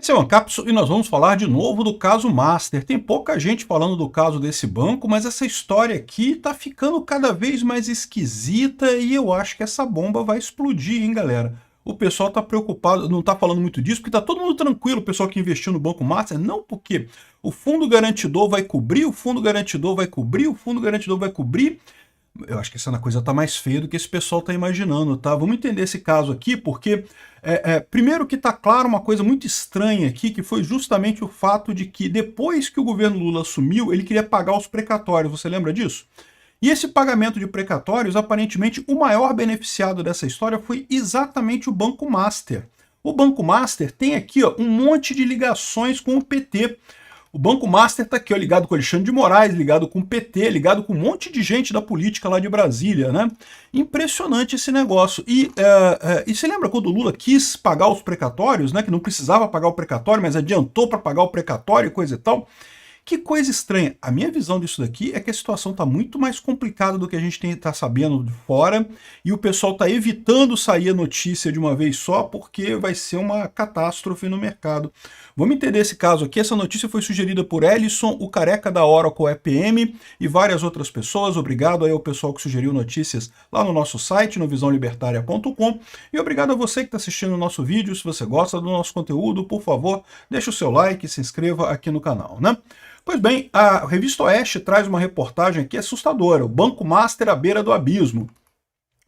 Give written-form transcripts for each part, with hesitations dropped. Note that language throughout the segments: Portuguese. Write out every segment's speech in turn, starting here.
Esse é o Ancapsu e nós vamos falar de novo do caso Master. Tem pouca gente falando do caso desse banco, mas essa história aqui tá ficando cada vez mais esquisita e eu acho que essa bomba vai explodir, hein, galera? O pessoal tá preocupado, não tá falando muito disso, porque tá todo mundo tranquilo, o pessoal que investiu no Banco Master. Não, porque o fundo garantidor vai cobrir, o fundo garantidor vai cobrir, o fundo garantidor vai cobrir. Eu acho que essa coisa tá mais feia do que esse pessoal tá imaginando, tá? Vamos entender esse caso aqui, porque primeiro que tá claro uma coisa muito estranha aqui, que foi justamente o fato de que depois que o governo Lula assumiu, ele queria pagar os precatórios, você lembra disso? E esse pagamento de precatórios, aparentemente, o maior beneficiado dessa história foi exatamente o Banco Master. O Banco Master tem aqui ó, um monte de ligações com o PT. O Banco Master está aqui, ó, ligado com o Alexandre de Moraes, ligado com o PT, ligado com um monte de gente da política lá de Brasília, né? Impressionante esse negócio. E você lembra quando o Lula quis pagar os precatórios, né? Que não precisava pagar o precatório, mas adiantou para pagar o precatório e coisa e tal? Que coisa estranha. A minha visão disso daqui é que a situação está muito mais complicada do que a gente está sabendo de fora e o pessoal está evitando sair a notícia de uma vez só porque vai ser uma catástrofe no mercado. Vamos entender esse caso aqui. Essa notícia foi sugerida por Ellison, o careca da Oracle EPM e várias outras pessoas. Obrigado aí ao pessoal que sugeriu notícias lá no nosso site, no visãolibertaria.com. E obrigado a você que está assistindo o nosso vídeo. Se você gosta do nosso conteúdo, por favor, deixe o seu like e se inscreva aqui no canal, né? Pois bem, a revista Oeste traz uma reportagem aqui assustadora, o Banco Master à beira do abismo.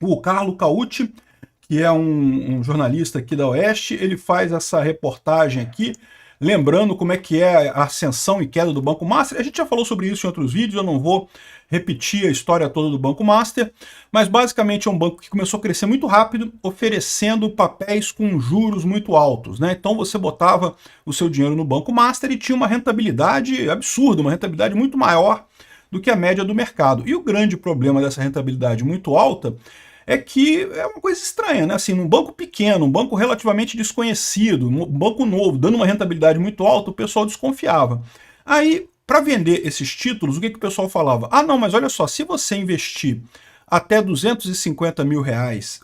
O Carlo Caucci, que é um jornalista aqui da Oeste, ele faz essa reportagem aqui, lembrando como é que é a ascensão e queda do Banco Master. A gente já falou sobre isso em outros vídeos, eu não vou repetir a história toda do Banco Master, mas basicamente é um banco que começou a crescer muito rápido, oferecendo papéis com juros muito altos, né? Então você botava o seu dinheiro no Banco Master e tinha uma rentabilidade absurda, uma rentabilidade muito maior do que a média do mercado. E o grande problema dessa rentabilidade muito alta é que é uma coisa estranha, né? Assim, num banco pequeno, um banco relativamente desconhecido, um banco novo, dando uma rentabilidade muito alta, o pessoal desconfiava. Aí, para vender esses títulos, o que o pessoal falava? Ah, não, mas olha só, se você investir até R$250 mil,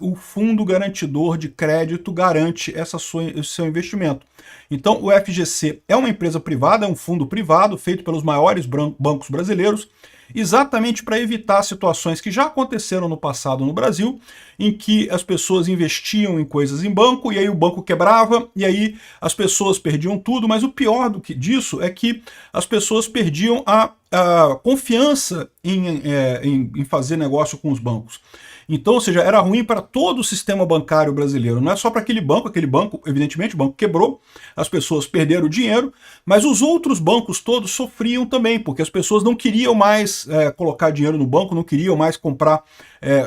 o fundo garantidor de crédito garante esse seu investimento. Então, o FGC é uma empresa privada, é um fundo privado feito pelos maiores bancos brasileiros, exatamente para evitar situações que já aconteceram no passado no Brasil, em que as pessoas investiam em coisas em banco, e aí o banco quebrava, e aí as pessoas perdiam tudo, mas o pior disso é que as pessoas perdiam a confiança em fazer negócio com os bancos. Então, ou seja, era ruim para todo o sistema bancário brasileiro, não é só para aquele banco, evidentemente, o banco quebrou, as pessoas perderam o dinheiro, mas os outros bancos todos sofriam também, porque as pessoas não queriam mais colocar dinheiro no banco, não queriam mais comprar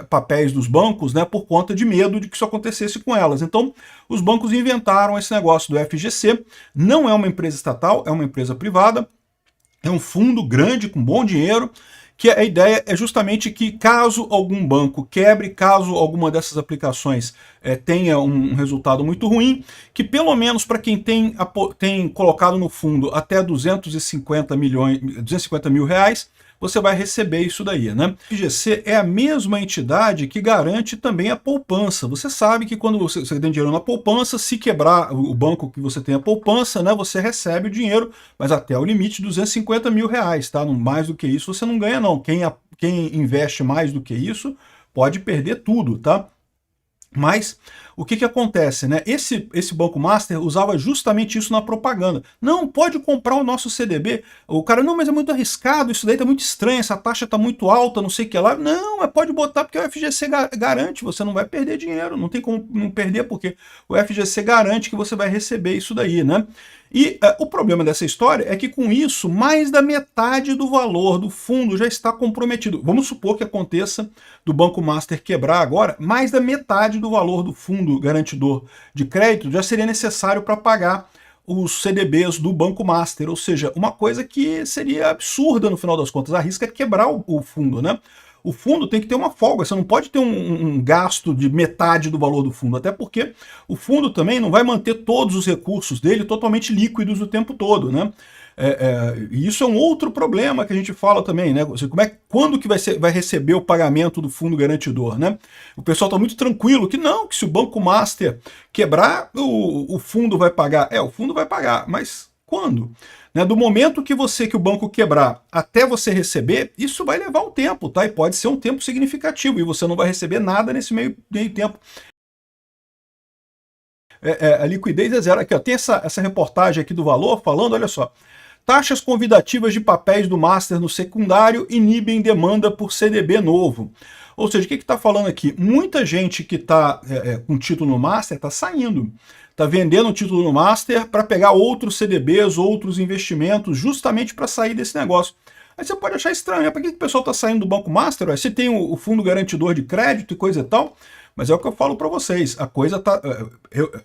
papéis dos bancos, né, por conta de medo de que isso acontecesse com elas. Então, os bancos inventaram esse negócio do FGC, não é uma empresa estatal, é uma empresa privada, é um fundo grande, com bom dinheiro, que a ideia é justamente que caso algum banco quebre, caso alguma dessas aplicações tenha um resultado muito ruim, que pelo menos para quem tem colocado no fundo até 250 mil reais, você vai receber isso daí, né? O FGC é a mesma entidade que garante também a poupança. Você sabe que quando você tem dinheiro na poupança, se quebrar o banco que você tem a poupança, né, você recebe o dinheiro, mas até o limite de 250 mil reais, tá? Mais do que isso você não ganha não. Quem investe mais do que isso pode perder tudo, tá? Mas o que acontece, né? Esse Banco Master usava justamente isso na propaganda. Não, pode comprar o nosso CDB. O cara, não, mas é muito arriscado, isso daí tá muito estranho, essa taxa tá muito alta, não sei o que lá. Não, mas pode botar porque o FGC garante, você não vai perder dinheiro, não tem como não perder porque o FGC garante que você vai receber isso daí, né? E o problema dessa história é que com isso, mais da metade do valor do fundo já está comprometido. Vamos supor que aconteça do Banco Master quebrar agora, mais da metade do valor do fundo garantidor de crédito já seria necessário para pagar os CDBs do Banco Master, ou seja, uma coisa que seria absurda no final das contas, arrisca quebrar o fundo, né? O fundo tem que ter uma folga, você não pode ter um gasto de metade do valor do fundo, até porque o fundo também não vai manter todos os recursos dele totalmente líquidos o tempo todo, né? E isso é um outro problema que a gente fala também, né? Quando que vai receber o pagamento do fundo garantidor, né? O pessoal está muito tranquilo que não, que se o Banco Master quebrar, o fundo vai pagar. O fundo vai pagar, mas quando? Né, do momento que o banco quebrar até você receber, isso vai levar um tempo, tá? E pode ser um tempo significativo, e você não vai receber nada nesse meio tempo. A liquidez é zero. Aqui, ó, tem essa reportagem aqui do Valor falando, olha só, taxas convidativas de papéis do Master no secundário inibem demanda por CDB novo. Ou seja, o que está falando aqui? Muita gente que está com título no Master está saindo. Está vendendo o título no Master para pegar outros CDBs, outros investimentos, justamente para sair desse negócio. Aí você pode achar estranho, né? Por que o pessoal está saindo do Banco Master? Você tem o fundo garantidor de crédito e coisa e tal, mas é o que eu falo para vocês, a coisa tá...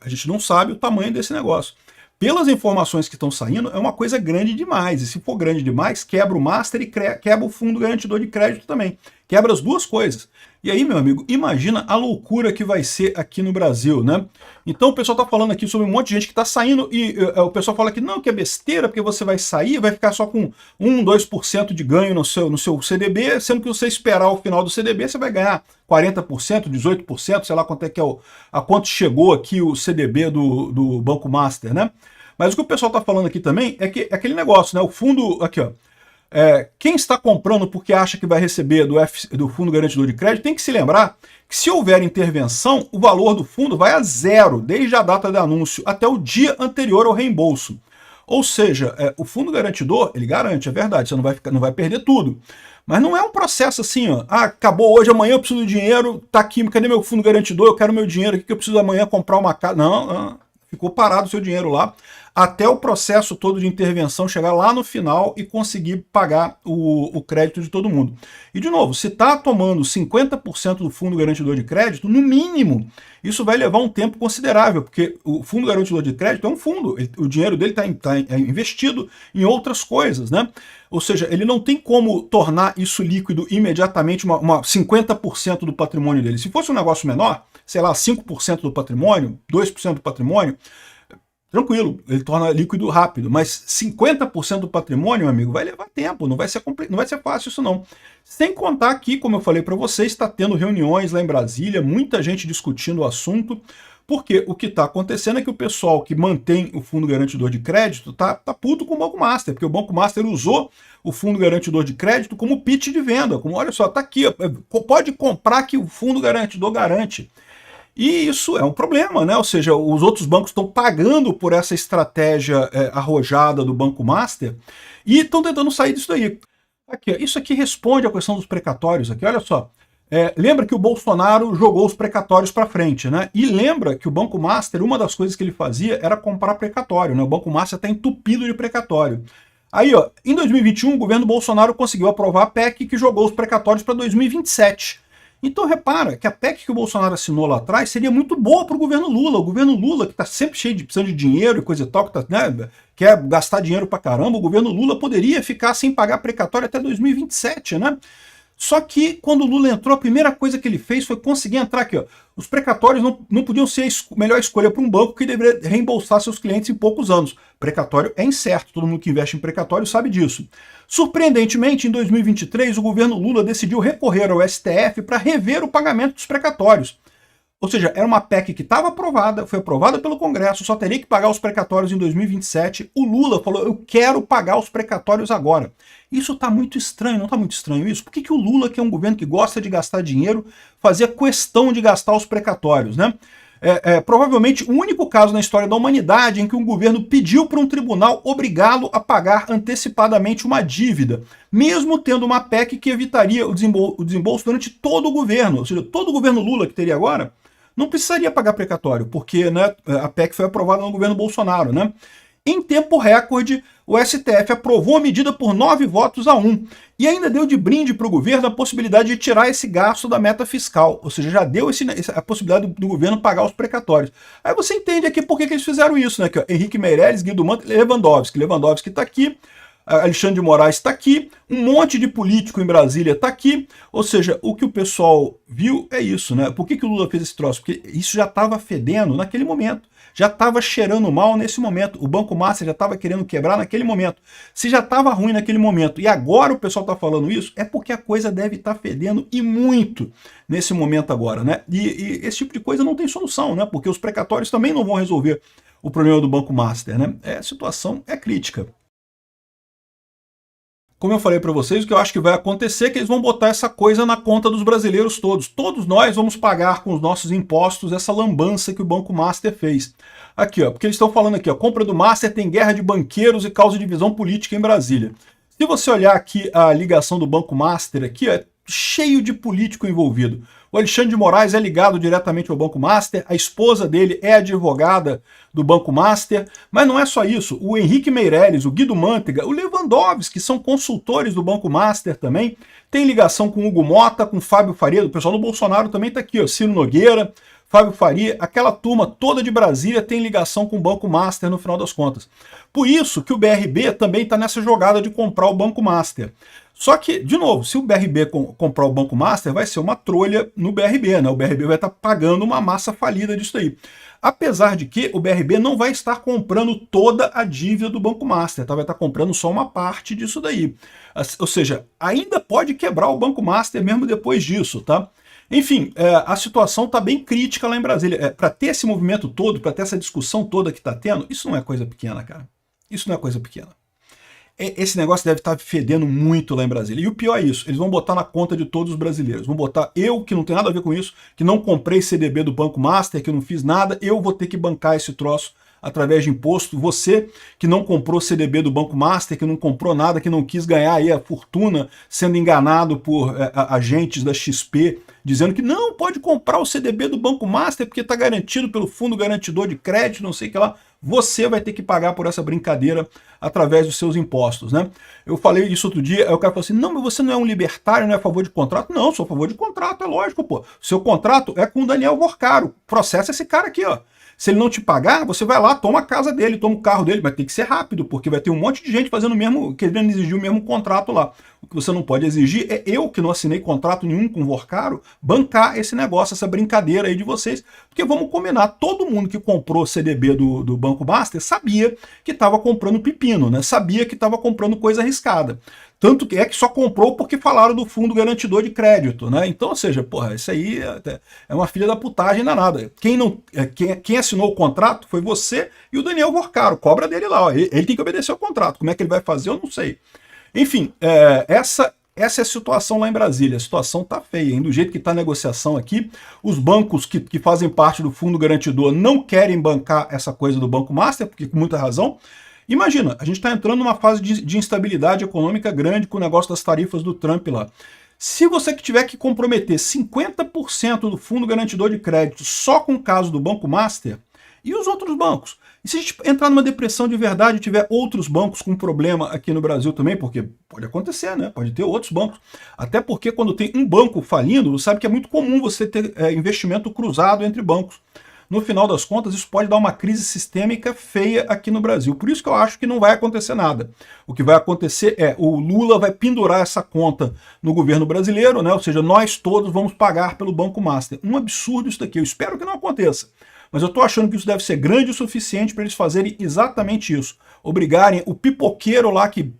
a gente não sabe o tamanho desse negócio. Pelas informações que estão saindo, é uma coisa grande demais, e se for grande demais, quebra o Master e quebra o fundo garantidor de crédito também. Quebra as duas coisas. E aí, meu amigo, imagina a loucura que vai ser aqui no Brasil, né? Então o pessoal está falando aqui sobre um monte de gente que está saindo e o pessoal fala que não, que é besteira, porque você vai sair, vai ficar só com 1, 2% de ganho no seu CDB, sendo que você esperar o final do CDB, você vai ganhar 40%, 18%, sei lá quanto é que a quanto chegou aqui o CDB do Banco Master, né? Mas o que o pessoal está falando aqui também é que aquele negócio, né? O fundo, aqui ó, quem está comprando porque acha que vai receber do Fundo Garantidor de Crédito tem que se lembrar que se houver intervenção, o valor do fundo vai a zero, desde a data de anúncio até o dia anterior ao reembolso. Ou seja, o Fundo Garantidor, ele garante, é verdade, você não vai perder tudo. Mas não é um processo assim, ó, acabou hoje, amanhã eu preciso do dinheiro, tá aqui, cadê meu Fundo Garantidor, eu quero meu dinheiro aqui que eu preciso amanhã comprar uma casa. Não, ficou parado o seu dinheiro lá, até o processo todo de intervenção chegar lá no final e conseguir pagar o crédito de todo mundo. E, de novo, se está tomando 50% do fundo garantidor de crédito, no mínimo, isso vai levar um tempo considerável, porque o fundo garantidor de crédito é um fundo, o dinheiro dele está investido em outras coisas, né? Ou seja, ele não tem como tornar isso líquido imediatamente, 50% do patrimônio dele. Se fosse um negócio menor, sei lá, 5% do patrimônio, 2% do patrimônio, tranquilo, ele torna líquido rápido, mas 50% do patrimônio, meu amigo, vai levar tempo, não vai ser fácil isso não. Sem contar que, como eu falei para vocês, está tendo reuniões lá em Brasília, muita gente discutindo o assunto, porque o que está acontecendo é que o pessoal que mantém o fundo garantidor de crédito tá puto com o Banco Master, porque o Banco Master usou o fundo garantidor de crédito como pitch de venda, como olha só, tá aqui, pode comprar que o fundo garantidor garante. E isso é um problema, né? Ou seja, os outros bancos estão pagando por essa estratégia arrojada do Banco Master e estão tentando sair disso daí. Aqui, isso aqui responde à questão dos precatórios. Aqui, olha só. Lembra que o Bolsonaro jogou os precatórios para frente, né? E lembra que o Banco Master, uma das coisas que ele fazia era comprar precatório, né? O Banco Master está entupido de precatório. Aí, ó, em 2021, o governo Bolsonaro conseguiu aprovar a PEC que jogou os precatórios para 2027. Então repara que a PEC que o Bolsonaro assinou lá atrás seria muito boa para o governo Lula. O governo Lula, que está sempre precisando de dinheiro e coisa e tal, quer gastar dinheiro para caramba, o governo Lula poderia ficar sem pagar precatório até 2027, né? Só que quando o Lula entrou, a primeira coisa que ele fez foi conseguir entrar aqui, ó. Os precatórios não podiam ser a melhor escolha para um banco que deveria reembolsar seus clientes em poucos anos. Precatório é incerto, todo mundo que investe em precatório sabe disso. Surpreendentemente, em 2023, o governo Lula decidiu recorrer ao STF para rever o pagamento dos precatórios. Ou seja, era uma PEC que estava aprovada, foi aprovada pelo Congresso, só teria que pagar os precatórios em 2027. O Lula falou, eu quero pagar os precatórios agora. Isso está muito estranho, não está muito estranho isso? Por que o Lula, que é um governo que gosta de gastar dinheiro, fazia questão de gastar os precatórios, né? Provavelmente o único caso na história da humanidade em que um governo pediu para um tribunal obrigá-lo a pagar antecipadamente uma dívida, mesmo tendo uma PEC que evitaria o desembolso durante todo o governo, ou seja, todo o governo Lula que teria agora, não precisaria pagar precatório, porque, né, a PEC foi aprovada no governo Bolsonaro, né? Em tempo recorde, o STF aprovou a medida por 9 votos a 1 e ainda deu de brinde para o governo a possibilidade de tirar esse gasto da meta fiscal, ou seja, já deu a possibilidade do governo pagar os precatórios. Aí você entende aqui por que eles fizeram isso, né? Aqui, ó, Henrique Meirelles, Guido Mantega e Lewandowski. Lewandowski está aqui, Alexandre de Moraes está aqui, um monte de político em Brasília está aqui, ou seja, o que o pessoal viu é isso, né? Por que o Lula fez esse troço? Porque isso já estava fedendo naquele momento, já estava cheirando mal nesse momento, o Banco Master já estava querendo quebrar naquele momento. Se já estava ruim naquele momento e agora o pessoal está falando isso, é porque a coisa deve estar fedendo e muito nesse momento agora, né? E esse tipo de coisa não tem solução, né? Porque os precatórios também não vão resolver o problema do Banco Master, né? A situação é crítica. Como eu falei para vocês, o que eu acho que vai acontecer é que eles vão botar essa coisa na conta dos brasileiros todos. Todos nós vamos pagar com os nossos impostos essa lambança que o Banco Master fez. Aqui, ó, porque eles estão falando aqui, ó, compra do Master tem guerra de banqueiros e causa divisão política em Brasília. Se você olhar aqui a ligação do Banco Master aqui, ó, é cheio de político envolvido. O Alexandre de Moraes é ligado diretamente ao Banco Master, a esposa dele é advogada do Banco Master, mas não é só isso. O Henrique Meirelles, o Guido Mantega, o Lewandowski, que são consultores do Banco Master também, tem ligação com o Hugo Mota, com o Fábio Faria, o pessoal do Bolsonaro também está aqui, ó, Ciro Nogueira, Fábio Faria, aquela turma toda de Brasília tem ligação com o Banco Master no final das contas. Por isso que o BRB também está nessa jogada de comprar o Banco Master. Só que, de novo, se o BRB comprar o Banco Master, vai ser uma trolha no BRB, né? O BRB vai estar pagando uma massa falida disso aí. Apesar de que o BRB não vai estar comprando toda a dívida do Banco Master, tá? Vai estar comprando só uma parte disso daí. Ou seja, ainda pode quebrar o Banco Master mesmo depois disso, tá? Enfim, a situação está bem crítica lá em Brasília. Para ter esse movimento todo, para ter essa discussão toda que está tendo, isso não é coisa pequena, cara. Isso não é coisa pequena. Esse negócio deve estar fedendo muito lá em Brasília. E o pior é isso, eles vão botar na conta de todos os brasileiros. Vão botar eu, que não tem nada a ver com isso, que não comprei CDB do Banco Master, que eu não fiz nada, eu vou ter que bancar esse troço através de imposto. Você que não comprou CDB do Banco Master, que não comprou nada, que não quis ganhar aí a fortuna sendo enganado por agentes da XP, dizendo que não pode comprar o CDB do Banco Master porque está garantido pelo Fundo Garantidor de Crédito, não sei o que lá. Você vai ter que pagar por essa brincadeira através dos seus impostos, né? Eu falei isso outro dia, aí o cara falou assim, não, mas você não é um libertário, não é a favor de contrato? Não, sou a favor de contrato, é lógico, pô. Seu contrato é com o Daniel Vorcaro, processa esse cara aqui, ó. Se ele não te pagar, você vai lá, toma a casa dele, toma o carro dele, mas tem que ser rápido, porque vai ter um monte de gente fazendo o mesmo, querendo exigir o mesmo contrato lá. O que você não pode exigir é eu, que não assinei contrato nenhum com o Vorcaro, bancar esse negócio, essa brincadeira aí de vocês, porque vamos combinar, todo mundo que comprou CDB do Banco Master sabia que estava comprando pepino, né? Sabia que estava comprando coisa arriscada. Tanto que só comprou porque falaram do Fundo Garantidor de Crédito, né? Então, ou seja, porra, isso aí é uma filha da putagem danada. Quem assinou o contrato foi você e o Daniel Vorcaro, cobra dele lá, ó. Ele tem que obedecer ao contrato. Como é que ele vai fazer, eu não sei. Enfim, essa é a situação lá em Brasília. A situação tá feia, hein? Do jeito que está a negociação aqui, os bancos que fazem parte do Fundo Garantidor não querem bancar essa coisa do Banco Master, porque com muita razão. Imagina, a gente está entrando numa fase de instabilidade econômica grande com o negócio das tarifas do Trump lá. Se você que tiver que comprometer 50% do Fundo Garantidor de Crédito só com o caso do Banco Master, e os outros bancos? E se a gente entrar numa depressão de verdade e tiver outros bancos com problema aqui no Brasil também, porque pode acontecer, né? Pode ter outros bancos. Até porque quando tem um banco falindo, você sabe que é muito comum você ter investimento cruzado entre bancos. No final das contas, isso pode dar uma crise sistêmica feia aqui no Brasil. Por isso que eu acho que não vai acontecer nada. O que vai acontecer é o Lula vai pendurar essa conta no governo brasileiro, né? Ou seja, nós todos vamos pagar pelo Banco Master. Um absurdo isso daqui. Eu espero que não aconteça. Mas eu estou achando que isso deve ser grande o suficiente para eles fazerem exatamente isso. Obrigarem o pipoqueiro lá que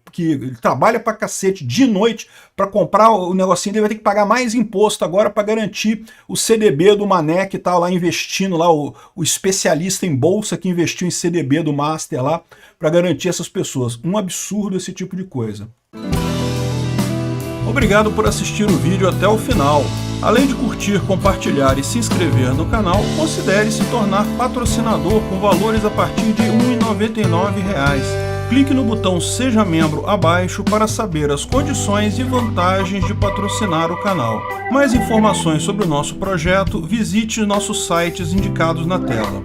trabalha pra cacete de noite para comprar o negocinho, ele vai ter que pagar mais imposto agora para garantir o CDB do Mané que está lá investindo, lá o especialista em bolsa que investiu em CDB do Master lá, para garantir essas pessoas. Um absurdo esse tipo de coisa. Obrigado por assistir o vídeo até o final. Além de curtir, compartilhar e se inscrever no canal, considere se tornar patrocinador com valores a partir de R$ 1,99. Clique no botão Seja Membro abaixo para saber as condições e vantagens de patrocinar o canal. Mais informações sobre o nosso projeto, visite nossos sites indicados na tela.